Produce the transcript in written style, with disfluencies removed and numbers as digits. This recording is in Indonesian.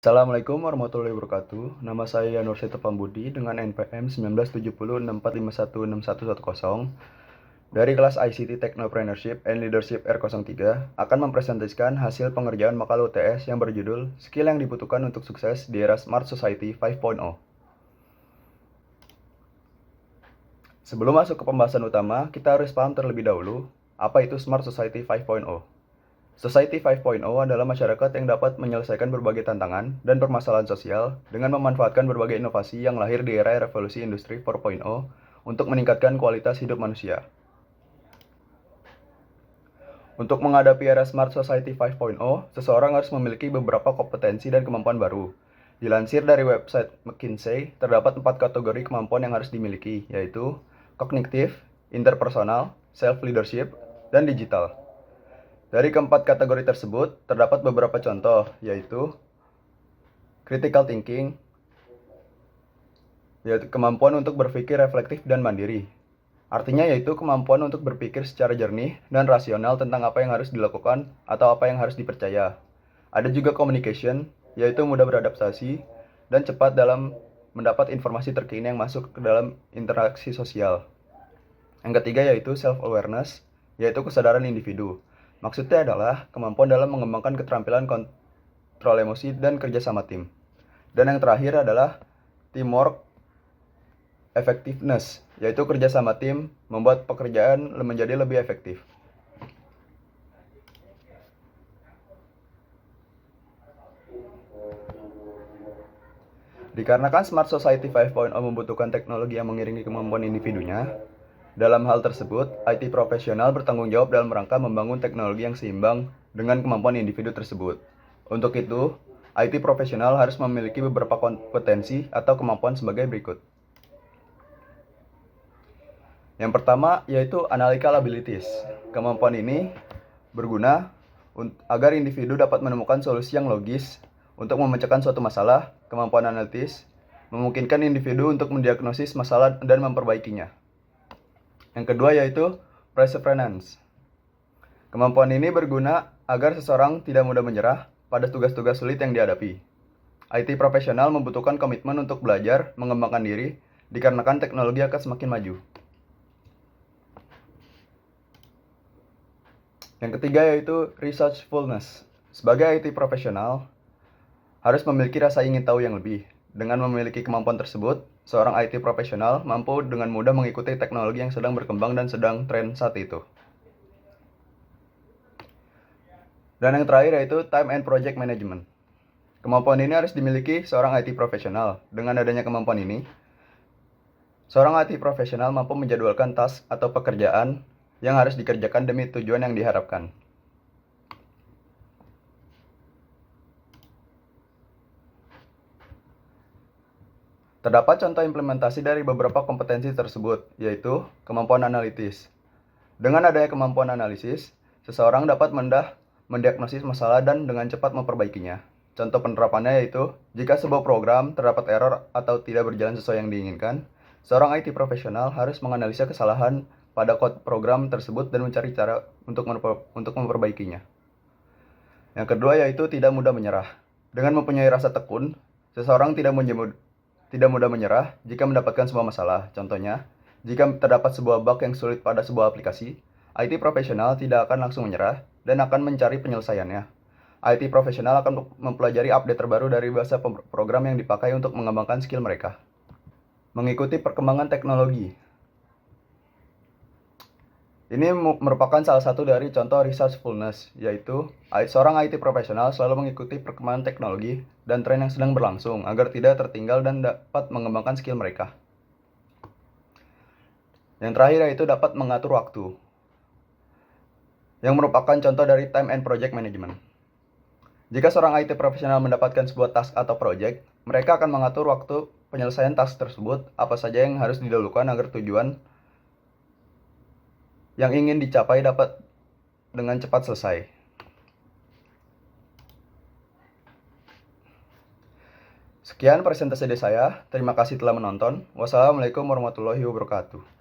Assalamualaikum warahmatullahi wabarakatuh. Nama saya Nur Seto Pambudi dengan NPM 197064516110 dari kelas ICT Technopreneurship and Leadership R03 akan mempresentasikan hasil pengerjaan makalah UTS yang berjudul Skill yang dibutuhkan untuk sukses di era Smart Society 5.0. Sebelum masuk ke pembahasan utama, kita harus paham terlebih dahulu apa itu Smart Society 5.0. Society 5.0 adalah masyarakat yang dapat menyelesaikan berbagai tantangan dan permasalahan sosial dengan memanfaatkan berbagai inovasi yang lahir di era revolusi industri 4.0 untuk meningkatkan kualitas hidup manusia. Untuk menghadapi era Smart Society 5.0, seseorang harus memiliki beberapa kompetensi dan kemampuan baru. Dilansir dari website McKinsey, terdapat 4 kategori kemampuan yang harus dimiliki, yaitu kognitif, interpersonal, self-leadership, dan digital. Dari keempat kategori tersebut, terdapat beberapa contoh, yaitu critical thinking, yaitu kemampuan untuk berpikir reflektif dan mandiri. Artinya yaitu kemampuan untuk berpikir secara jernih dan rasional tentang apa yang harus dilakukan atau apa yang harus dipercaya. Ada juga communication, yaitu mudah beradaptasi dan cepat dalam mendapat informasi terkini yang masuk ke dalam interaksi sosial. Yang ketiga yaitu self-awareness, yaitu kesadaran individu. Maksudnya adalah kemampuan dalam mengembangkan keterampilan kontrol emosi dan kerja sama tim. Dan yang terakhir adalah teamwork effectiveness, yaitu kerja sama tim membuat pekerjaan menjadi lebih efektif. Dikarenakan Smart Society 5.0 membutuhkan teknologi yang mengiringi kemampuan individunya, dalam hal tersebut, IT profesional bertanggung jawab dalam rangka membangun teknologi yang seimbang dengan kemampuan individu tersebut. Untuk itu, IT profesional harus memiliki beberapa kompetensi atau kemampuan sebagai berikut. Yang pertama yaitu analytical abilities. Kemampuan ini berguna agar individu dapat menemukan solusi yang logis untuk memecahkan suatu masalah. Kemampuan analitis memungkinkan individu untuk mendiagnosis masalah dan memperbaikinya. Yang kedua yaitu perseverance. Kemampuan ini berguna agar seseorang tidak mudah menyerah pada tugas-tugas sulit yang dihadapi. IT profesional membutuhkan komitmen untuk belajar, mengembangkan diri, dikarenakan teknologi akan semakin maju. Yang ketiga yaitu researchfulness. Sebagai IT profesional, harus memiliki rasa ingin tahu yang lebih. Dengan memiliki kemampuan tersebut, seorang IT profesional mampu dengan mudah mengikuti teknologi yang sedang berkembang dan sedang tren saat itu. Dan yang terakhir yaitu time and project management. Kemampuan ini harus dimiliki seorang IT profesional. Dengan adanya kemampuan ini, seorang IT profesional mampu menjadwalkan task atau pekerjaan yang harus dikerjakan demi tujuan yang diharapkan. Terdapat contoh implementasi dari beberapa kompetensi tersebut, yaitu kemampuan analitis. Dengan adanya kemampuan analisis, seseorang dapat mendiagnosis masalah dan dengan cepat memperbaikinya. Contoh penerapannya yaitu, jika sebuah program terdapat error atau tidak berjalan sesuai yang diinginkan, seorang IT profesional harus menganalisa kesalahan pada kode program tersebut dan mencari cara untuk memperbaikinya. Yang kedua yaitu tidak mudah menyerah. Dengan mempunyai rasa tekun, seseorang tidak mudah menyerah jika mendapatkan sebuah masalah. Contohnya, jika terdapat sebuah bug yang sulit pada sebuah aplikasi, IT profesional tidak akan langsung menyerah dan akan mencari penyelesaiannya. IT profesional akan mempelajari update terbaru dari bahasa program yang dipakai untuk mengembangkan skill mereka. Mengikuti perkembangan teknologi. Ini merupakan salah satu dari contoh researchfulness, yaitu seorang IT profesional selalu mengikuti perkembangan teknologi dan tren yang sedang berlangsung agar tidak tertinggal dan dapat mengembangkan skill mereka. Yang terakhir yaitu dapat mengatur waktu, yang merupakan contoh dari time and project management. Jika seorang IT profesional mendapatkan sebuah task atau project, mereka akan mengatur waktu penyelesaian task tersebut, apa saja yang harus didahulukan agar tujuan yang ingin dicapai dapat dengan cepat selesai. Sekian presentasi dari saya. Terima kasih telah menonton. Wassalamualaikum warahmatullahi wabarakatuh.